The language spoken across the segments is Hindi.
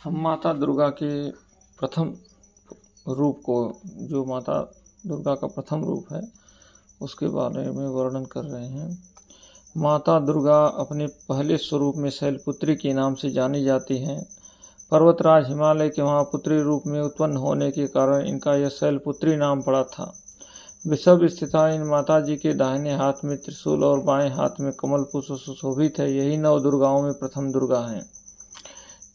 हम माता दुर्गा के प्रथम रूप को, जो माता दुर्गा का प्रथम रूप है, उसके बारे में वर्णन कर रहे हैं। माता दुर्गा अपने पहले स्वरूप में शैलपुत्री के नाम से जानी जाती हैं। पर्वतराज हिमालय के वहाँ पुत्री रूप में उत्पन्न होने के कारण इनका यह शैलपुत्री नाम पड़ा था। वृषभ स्थिता इन माता जी के दाहिने हाथ में त्रिशूल और बाएं हाथ में कमल पुष्प सुशोभित है। यही नव दुर्गाओं में प्रथम दुर्गा हैं।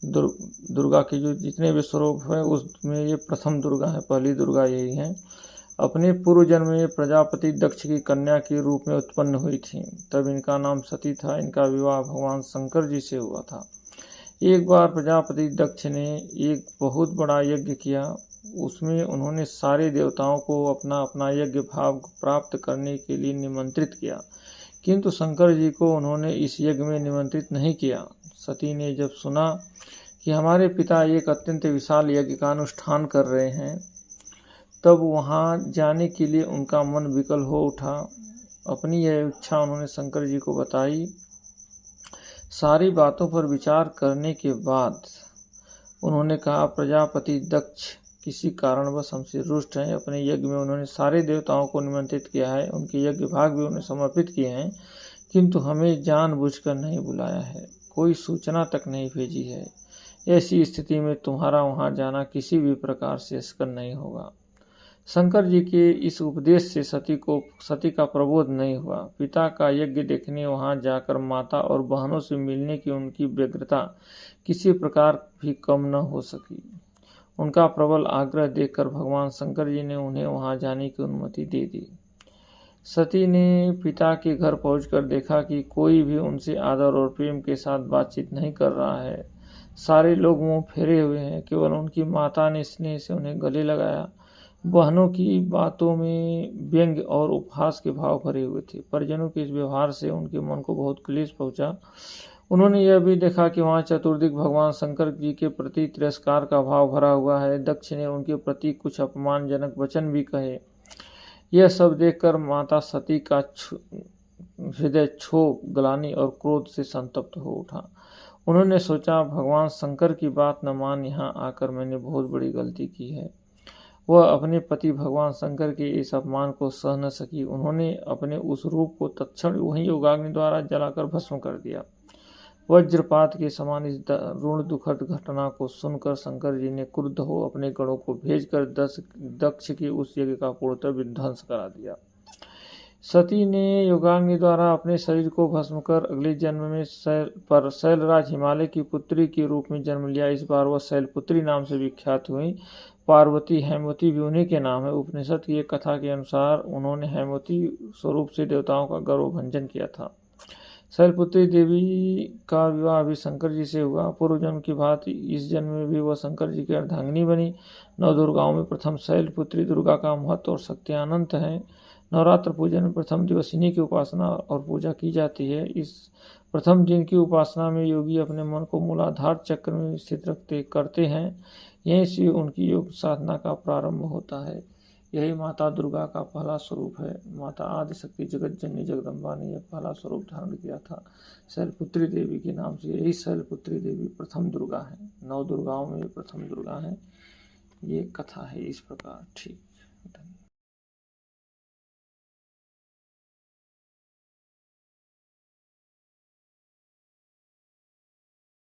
दुर्गा के जो जितने भी स्वरूप है उसमें ये प्रथम दुर्गा है, पहली दुर्गा यही है। अपने पूर्व जन्म में प्रजापति दक्ष की कन्या के रूप में उत्पन्न हुई थी, तब इनका नाम सती था। इनका विवाह भगवान शंकर जी से हुआ था। एक बार प्रजापति दक्ष ने एक बहुत बड़ा यज्ञ किया। उसमें उन्होंने सारे देवताओं को अपना अपना यज्ञ भाग प्राप्त करने के लिए निमंत्रित किया, किंतु शंकर जी को उन्होंने इस यज्ञ में निमंत्रित नहीं किया। सती ने जब सुना कि हमारे पिता एक अत्यंत विशाल यज्ञ का अनुष्ठान कर रहे हैं, तब वहां जाने के लिए उनका मन विकल हो उठा। अपनी यह इच्छा उन्होंने शंकर जी को बताई। सारी बातों पर विचार करने के बाद उन्होंने कहा, प्रजापति दक्ष किसी कारणवश हमसे रुष्ट हैं। अपने यज्ञ में उन्होंने सारे देवताओं को निमंत्रित किया है, उनके यज्ञ भाग भी उन्हें समर्पित किए हैं, किंतु हमें जानबूझकर नहीं बुलाया है, कोई सूचना तक नहीं भेजी है। ऐसी स्थिति में तुम्हारा वहां जाना किसी भी प्रकार से असकर नहीं होगा। शंकर जी के इस उपदेश से सती का प्रबोध नहीं हुआ। पिता का यज्ञ देखने वहां जाकर माता और बहनों से मिलने की उनकी व्यग्रता किसी प्रकार भी कम न हो सकी। उनका प्रबल आग्रह देखकर भगवान शंकर जी ने उन्हें वहां जाने की अनुमति दे दी। सती ने पिता के घर पहुंचकर देखा कि कोई भी उनसे आदर और प्रेम के साथ बातचीत नहीं कर रहा है। सारे लोग मुंह फेरे हुए हैं। केवल उनकी माता ने स्नेह से उन्हें गले लगाया। बहनों की बातों में व्यंग्य और उपहास के भाव भरे हुए थे। परिजनों के इस व्यवहार से उनके मन को बहुत क्लेश पहुंचा। उन्होंने यह भी देखा कि वहां चतुर्दिक भगवान शंकर जी के प्रति तिरस्कार का भाव भरा हुआ है। दक्ष ने उनके प्रति कुछ अपमानजनक वचन भी कहे। यह सब देखकर माता सती का हृदय क्षोभ, ग्लानि और क्रोध से संतप्त हो उठा। उन्होंने सोचा, भगवान शंकर की बात न मान यहाँ आकर मैंने बहुत बड़ी गलती की है। वह अपने पति भगवान शंकर के इस अपमान को सह न सकी। उन्होंने अपने उस रूप को तत्क्षण वहीं योगाग्नि द्वारा जलाकर भस्म कर दिया। वज्रपात के समान इस दारुण दुखद घटना को सुनकर शंकर जी ने क्रुद्ध हो अपने गणों को भेजकर दक्ष के उस यज्ञ का पूर्णतः विध्वंस करा दिया। सती ने योगाग्नि द्वारा अपने शरीर को भस्म कर अगले जन्म में शैलराज हिमालय की पुत्री के रूप में जन्म लिया। इस बार वह शैलपुत्री नाम से विख्यात हुई। पार्वती हेमवती भी उन्हीं के नाम है। उपनिषद की एक कथा के अनुसार उन्होंने हेमवती स्वरूप से देवताओं का गौरवभंजन किया था। शैलपुत्री देवी का विवाह भी शंकर जी से हुआ। पूर्व जन्म की भांति इस जन्म में भी वह शंकर जी की अर्धांगिनी बनी। नव दुर्गाओं में प्रथम शैलपुत्री दुर्गा का महत्व और शक्ति अनंत है। नवरात्र पूजन में प्रथम दिवस इन्हीं की उपासना और पूजा की जाती है। इस प्रथम दिन की उपासना में योगी अपने मन को मूलाधार चक्र में स्थित करते हैं। यहीं से उनकी योग साधना का प्रारंभ होता है। यही माता दुर्गा का पहला स्वरूप है। माता आदिशक्ति जगत जननी जगदम्बा ने यह पहला स्वरूप धारण किया था शैलपुत्री देवी के नाम से। यही शैलपुत्री देवी प्रथम दुर्गा है। नौ दुर्गाओं में प्रथम दुर्गा है। ये कथा है इस प्रकार। ठीक।